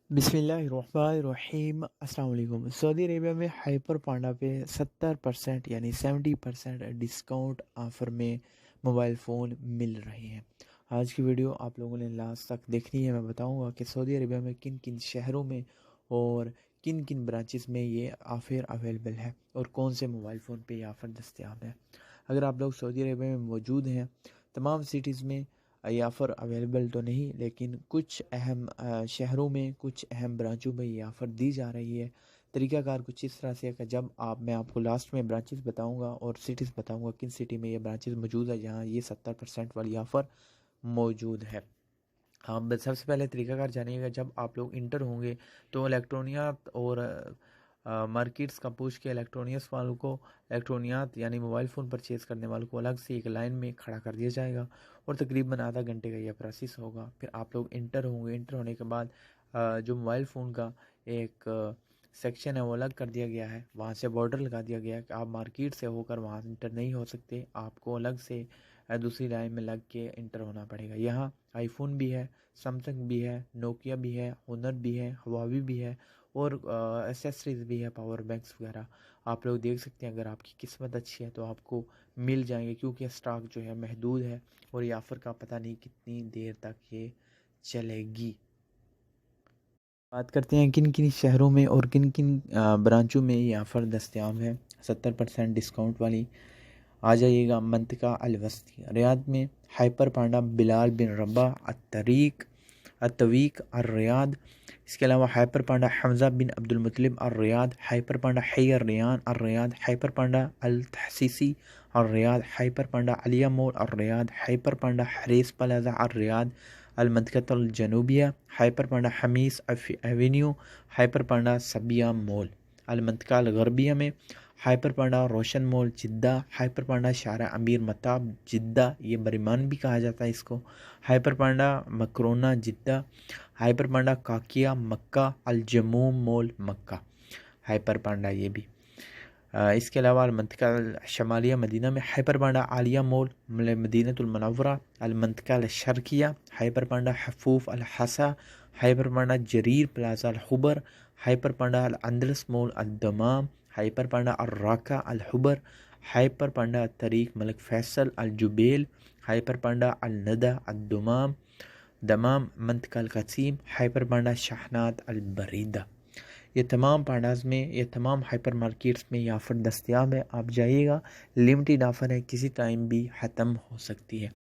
बिस्मिल्लाहिर्रहमानिर्रहीम। अस्सलाम वालेकुम। सऊदी अरेबिया में हाइपर पांडा पे 70% यानी 70% डिस्काउंट ऑफ़र में मोबाइल फ़ोन मिल रहे हैं। आज की वीडियो आप लोगों ने लास्ट तक देखनी है। मैं बताऊंगा कि सऊदी अरेबिया में किन किन शहरों में और किन किन ब्रांचेस में ये ऑफ़र अवेलेबल है और कौन से मोबाइल फ़ोन पे ये ऑफ़र दस्तयाब है। अगर आप लोग सऊदी अरेबिया में मौजूद हैं, तमाम सिटीज़ में ये ऑफ़र अवेलेबल तो नहीं, लेकिन कुछ अहम शहरों में, कुछ अहम ब्रांचों में ये ऑफ़र दी जा रही है। तरीक़ाकार कुछ इस तरह से है कि जब मैं आपको लास्ट में ब्रांचेस बताऊंगा और सिटीज़ बताऊंगा किन सिटी में ये ब्रांचेस मौजूद है जहां ये 70% वाली ऑफ़र मौजूद है। हाँ, बस सबसे पहले तरीक़ाकार जानिएगा। जब आप लोग इंटर होंगे तो इलेक्ट्रॉनियात और मार्केट्स का पूछ के इलेक्ट्रॉनिक्स वालों को, इलेक्ट्रॉनियात यानी मोबाइल फ़ोन परचेज़ करने वालों को अलग से एक लाइन में खड़ा कर दिया जाएगा और तकरीबन आधा घंटे का यह प्रोसेस होगा। फिर आप लोग इंटर होंगे। इंटर होने के बाद जो मोबाइल फ़ोन का एक सेक्शन है वो अलग कर दिया गया है। वहाँ से बॉर्डर लगा दिया गया है कि आप मार्केट से होकर वहाँ इंटर नहीं हो सकते, आपको अलग से दूसरी लाइन में लग के इंटर होना पड़ेगा। यहाँ आईफोन भी है, सैमसंग भी है, नोकिया भी है, हुनर भी है, हुआवी भी है और एसेसरीज भी है, पावर बैंक्स वगैरह। आप लोग देख सकते हैं, अगर आपकी किस्मत अच्छी है तो आपको मिल जाएंगे, क्योंकि स्टॉक जो है महदूद है और ये ऑफ़र का पता नहीं कितनी देर तक ये चलेगी। बात करते हैं किन किन शहरों में और किन किन ब्रांचों में ये ऑफ़र दस्तयाब है 70% डिस्काउंट वाली। आ जाइएगा मंतिका अलवस्ती रियाद में हाइपर पांडा बिलाल बिन रब्बा अतवीक अर्रियाद। इसके अलावा हाइपर पांडा हमज़ा बिन अब्दुल मुतलिब अर्रियाद, हाइपर पांडा हई अर्रियान अर्रियाद, हाइपर पांडा अल तहसीसी अर्रियाद, हाइपर पांडा अलिया मोल अर्रियाद, हाइपर पांडा हरीस प्लाजा अर्रियाद अलमंतकतुल जनूबिया, हाइपर पांडा हमीस एवेन्यू, हाइपर पांडा सबिया मॉल अलमंतका गरबिया में, हाइपर पांडा रोशन मॉल जिद्दा, हाइपर पांडा शारा अमीर मताब जिद्दा, ये बरीमान भी कहा जाता है इसको, हाइपर पांडा मकरोना जिद्दा, हाइपर पांडा काकिया मक्का अलजमूम मॉल मक्का, हाइपर पांडा ये भी। इसके अलावा अलमंतका शमालिया मदीना में हाइपर पांडा आलिया मॉल मदीनतुल मुनव्वरा, अलमंतका शर्किया हाइपर पांडा हफूफ अल हसा, हाइपर पांडा जरीर प्लाजा अल हुबर, हाइपर पांडा अल अंदलस मॉल अल दमाम, हाइपर पांडा अल राका अल हुबर, हाइपर पांडा तरीक मलिक फैसल अल जुबेल, हाइपर पांडा अल नदा अल दमाम मंतका अल कसीम, हाइपर पांडा शाहनात अल बरीदा। ये तमाम पांडास में, ये तमाम हाइपर मार्केट्स में ये ऑफ़र दस्तयाब है। आप जाइएगा, लिमिटेड ऑफ़र है, किसी टाइम भी ख़त्म हो सकती है।